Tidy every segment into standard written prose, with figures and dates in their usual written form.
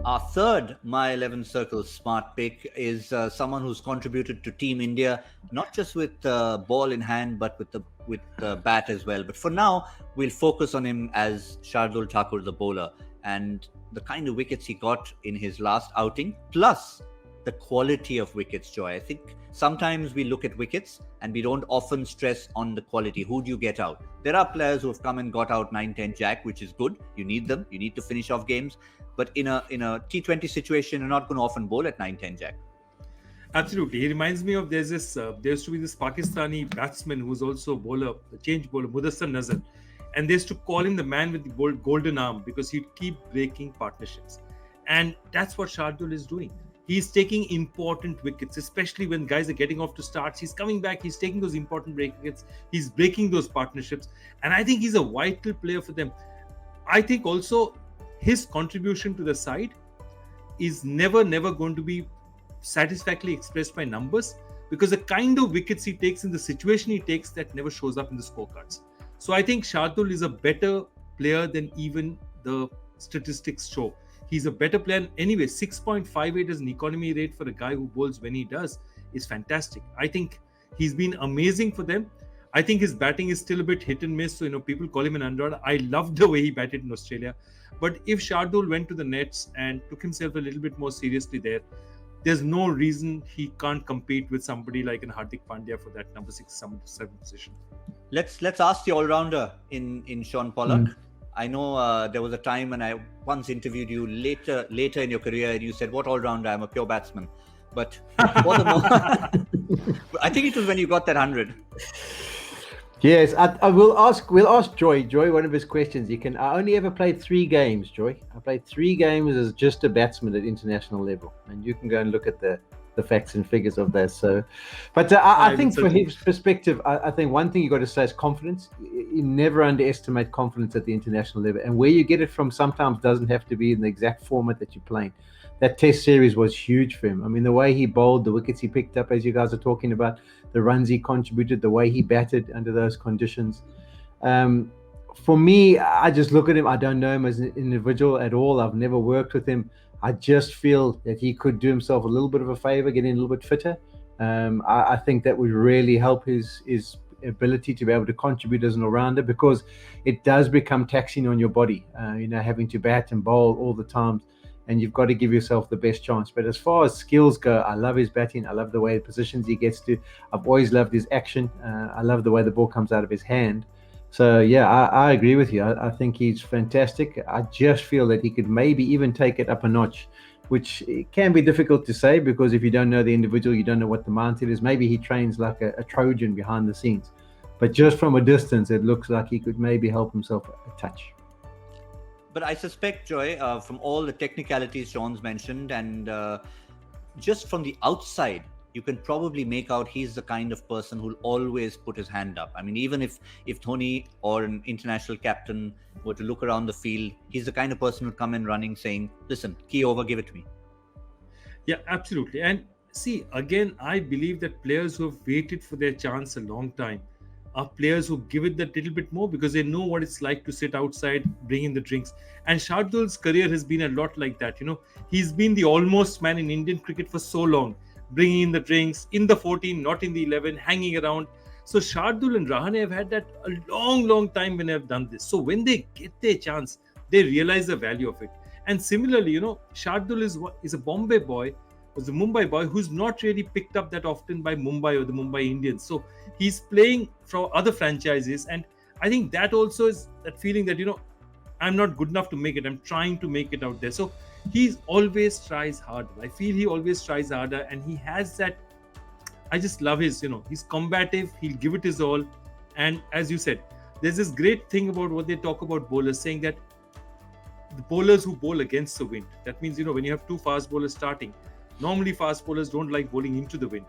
Our third My 11 Circle smart pick is someone who's contributed to Team India, not just with ball in hand, but with the bat as well. But for now, we'll focus on him as Shardul Thakur, the bowler, and the kind of wickets he got in his last outing, plus the quality of wickets, Joy. I think sometimes we look at wickets and we don't often stress on the quality. Who do you get out? There are players who have come and got out 9-10 Jack, which is good. You need them. You need to finish off games. But in a T20 situation, you're not going to often bowl at 9-10 Jack. Absolutely. He reminds me of there used to be this Pakistani batsman who's also a bowler, a change bowler, Mudassar Nazar. And they used to call him the man with the golden arm because he'd keep breaking partnerships. And that's what Shardul is doing. He's taking important wickets, especially when guys are getting off to starts. He's coming back. He's taking those important wickets. He's breaking those partnerships. And I think he's a vital player for them. I think also his contribution to the side is never going to be satisfactorily expressed by numbers, because the kind of wickets he takes in the situation he takes, that never shows up in the scorecards. So I think Shardul is a better player than even the statistics show. He's a better player. Anyway, 6.58 as an economy rate for a guy who bowls when he does is fantastic. I think he's been amazing for them. I think his batting is still a bit hit and miss. So, people call him an underdog. I love the way he batted in Australia. But if Shardul went to the nets and took himself a little bit more seriously there's no reason he can't compete with somebody like an Hardik Pandya for that number 6, number 7 position. Let's ask the all-rounder in Shaun Pollock. I know there was a time when I once interviewed you later in your career, and you said, "What all-rounder? I'm a pure batsman." But for the moment, I think it was when you got that 100. Yes, I will ask. We'll ask Joy. Joy, one of his questions. I only ever played 3 games, Joy. I played 3 games as just a batsman at international level, and you can go and look at the facts and figures of that. So, but I think from his perspective, I think one thing you got to say is confidence. You never underestimate confidence at the international level, and where you get it from sometimes doesn't have to be in the exact format that you're playing. That test series was huge for him. I mean, the way he bowled, the wickets he picked up, as you guys are talking about, the runs he contributed, the way he batted under those conditions. For me, I just look at him. I don't know him as an individual at all. I've never worked with him. I just feel that he could do himself a little bit of a favor, getting a little bit fitter. I think that would really help his ability to be able to contribute as an all-rounder, because it does become taxing on your body, having to bat and bowl all the time, and you've got to give yourself the best chance. But as far as skills go, I love his batting. I love the way the positions he gets to. I've always loved his action. I love the way the ball comes out of his hand. So, yeah, I agree with you. I think he's fantastic. I just feel that he could maybe even take it up a notch, which can be difficult to say, because if you don't know the individual, you don't know what the mindset is. Maybe he trains like a Trojan behind the scenes. But just from a distance, it looks like he could maybe help himself a touch. But I suspect, Joy, from all the technicalities Shaun's mentioned, and just from the outside, you can probably make out he's the kind of person who'll always put his hand up. I mean, even if Dhoni or an international captain were to look around the field, he's the kind of person who'd come in running saying, "Listen, key over, give it to me." Yeah, absolutely. And see, again, I believe that players who have waited for their chance a long time are players who give it that little bit more, because they know what it's like to sit outside, bring in the drinks. And Shardul's career has been a lot like that. He's been the almost man in Indian cricket for so long, bringing in the drinks, in the 14, not in the 11, hanging around. So Shardul and Rahane have had that a long time when they have done this. So when they get their chance, they realize the value of it. And similarly, Shardul is a Bombay boy, was a Mumbai boy who's not really picked up that often by Mumbai or the Mumbai Indians. So he's playing for other franchises. And I think that also is that feeling that, I'm not good enough to make it. I'm trying to make it out there. So he always tries harder. I feel he always tries harder, and he has that. I just love his, he's combative. He'll give it his all. And as you said, there's this great thing about what they talk about bowlers, saying that the bowlers who bowl against the wind, that means, when you have 2 fast bowlers starting, normally fast bowlers don't like bowling into the wind.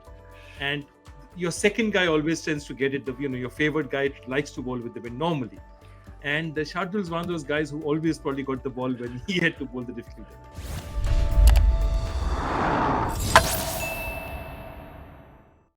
And your second guy always tends to get it. Your favorite guy likes to bowl with the wind normally. And Shardul is one of those guys who always probably got the ball when he had to bowl the difficult.